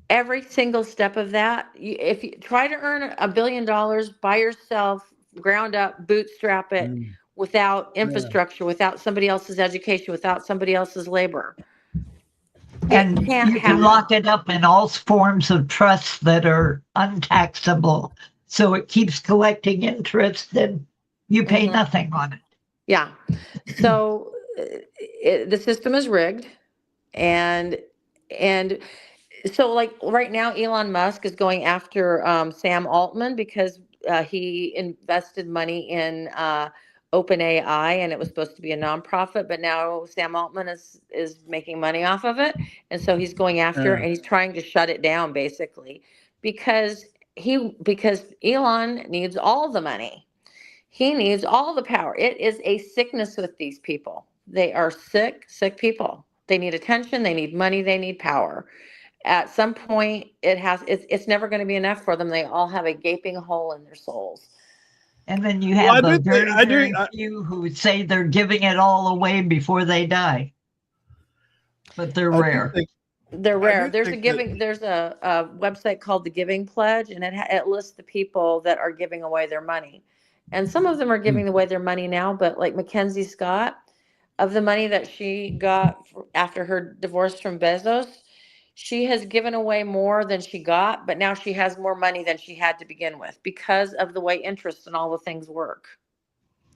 Every single step of that, if you try to earn $1 billion by yourself, ground up, bootstrap it, without infrastructure, without somebody else's education, without somebody else's labor, and you can lock it up in all forms of trusts that are untaxable, so it keeps collecting interest and you pay nothing on it. Yeah. So the system is rigged, and so like right now, Elon Musk is going after Sam Altman because he invested money in OpenAI, and it was supposed to be a nonprofit, but now Sam Altman is making money off of it, and so he's going after and he's trying to shut it down basically because Elon needs all the money. He needs all the power. It is a sickness with these people. They are sick people. They need attention. They need money. They need power. At some point, it's never going to be enough for them. They all have a gaping hole in their souls. And then you have the very few who say they're giving it all away before they die. But they're rare. They're rare. There's a website called the Giving Pledge, and it lists the people that are giving away their money. And some of them are giving away their money now, but like Mackenzie Scott, of the money that she got after her divorce from Bezos, she has given away more than she got, but now she has more money than she had to begin with because of the way interest and all the things work.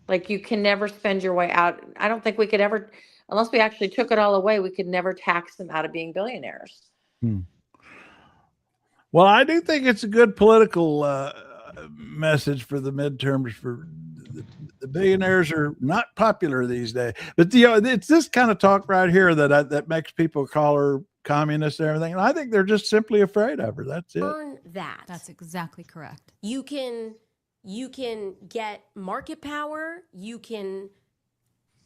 Like you can never spend your way out. I don't think we could ever, unless we actually took it all away, we could never tax them out of being billionaires. Well, I do think it's a good political message for the midterms. For the billionaires are not popular these days, but it's this kind of talk right here that makes people call her communist and everything. And I think they're just simply afraid of her. That's it. Earn that. That's exactly correct. You can get market power. You can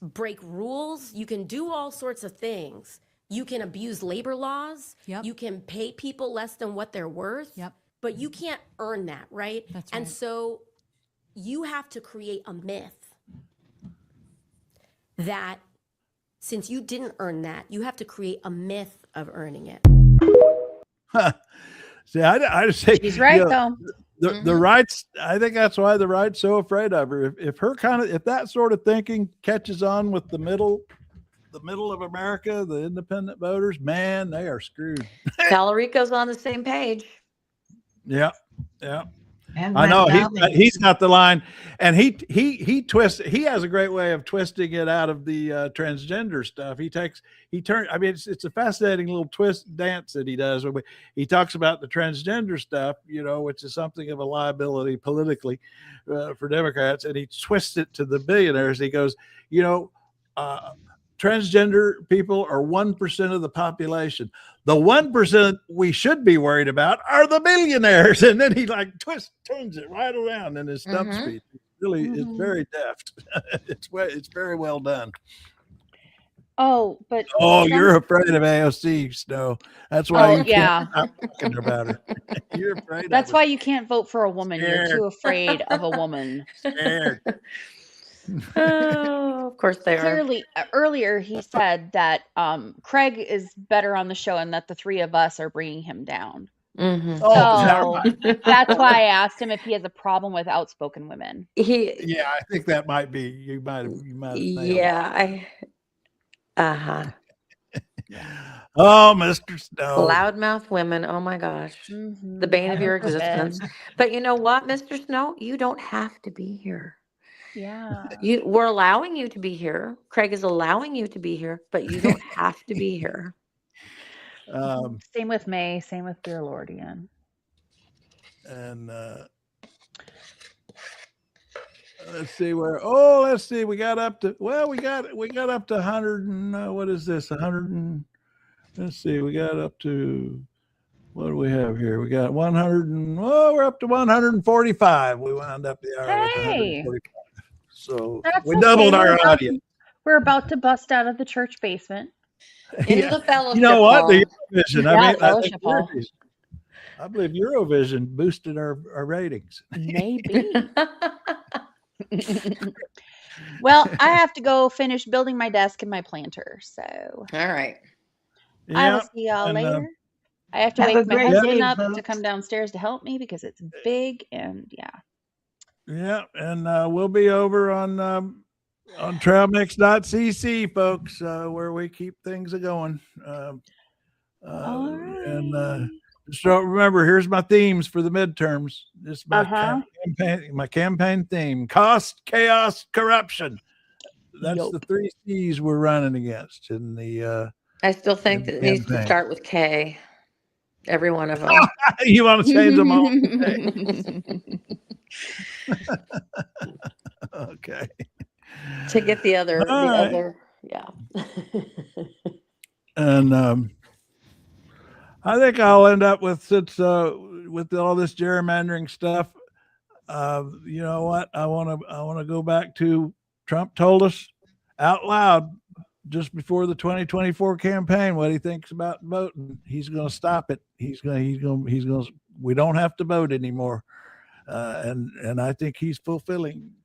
break rules. You can do all sorts of things. You can abuse labor laws. Yep. You can pay people less than what they're worth. Yep. But you can't earn that, right? That's and right. so you have to create a myth that since you didn't earn that, you have to create a myth of earning it. See, I just say she's right though. The right's. I think that's why the right's so afraid of her. If that sort of thinking catches on with the middle of America, the independent voters, man, they are screwed. Tallarico's on the same page. Yeah. And I know he's got the line, and he twists. He has a great way of twisting it out of the transgender stuff. He turns. I mean, it's a fascinating little twist dance that he does. He talks about the transgender stuff, which is something of a liability politically for Democrats, and he twists it to the billionaires. He goes, transgender people are 1% of the population. The 1% we should be worried about are the billionaires. And then he turns it right around in his stump speech. It's very deft. It's very well done. Oh, but you're afraid of AOC, Snow. That's why you can't stop talking about her. You're afraid. That's why you can't vote for a woman. Scared. You're too afraid of a woman. Scared. Oh, of course they are. Earlier he said that Craig is better on the show and that the three of us are bringing him down. Mm-hmm. So that's why I asked him if he has a problem with outspoken women. Yeah, I think that might be. You might have. Yeah, Oh, Mr. Snow. Loudmouth women. Oh my gosh. Mm-hmm. The bane of your existence. But you know what, Mr. Snow? You don't have to be here. Yeah. We're allowing you to be here. Craig is allowing you to be here, but you don't have to be here. Same with May. Same with Dear Lord Ian. And let's see where. Oh, let's see. We got up to. Well, we got up to 100 and what is this? 100 and. Let's see. We got up to. What do we have here? We got 100 and. Oh, we're up to 145. We wound up the hour with 145. So we doubled our audience. We're about to bust out of the church basement. Into the fellowship. You know what? Hall. The Eurovision. Yeah, I mean, fellowship hall. I believe Eurovision boosted our ratings. Maybe. Well, I have to go finish building my desk and my planter. So, all right. I will see y'all later. I have to wake my husband up to come downstairs to help me because it's big and yeah. Yeah, and we'll be over on trailmix.cc, folks, where we keep things going. And just don't remember, here's my themes for the midterms. This is my campaign theme: cost, chaos, corruption. That's the 3 C's we're running against in the. I still think that it needs to start with K. Every one of them. You want to change them all? Okay. To get the other, yeah. And I think I'll end up with with all this gerrymandering stuff. You know what? I want to go back to Trump told us out loud just before the 2024 campaign what he thinks about voting. He's going to stop it. He's going to. We don't have to vote anymore. And I think he's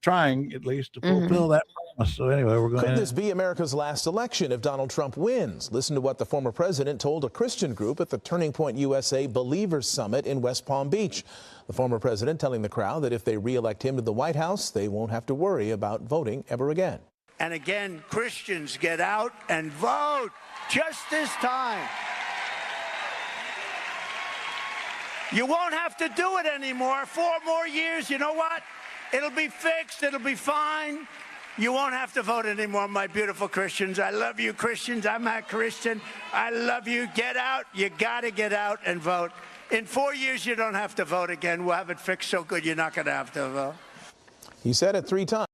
trying at least to fulfill that promise. So anyway, we're going. Could this be America's last election if Donald Trump wins? Listen to what the former president told a Christian group at the Turning Point USA Believers Summit in West Palm Beach. The former president telling the crowd that if they re-elect him to the White House, they won't have to worry about voting ever again. And again, Christians, get out and vote just this time. You won't have to do it anymore. 4 more years, you know what? It'll be fixed. It'll be fine. You won't have to vote anymore, my beautiful Christians. I love you, Christians. I'm a Christian. I love you. Get out. You got to get out and vote. In 4 years, you don't have to vote again. We'll have it fixed so good you're not going to have to vote. He said it 3 times.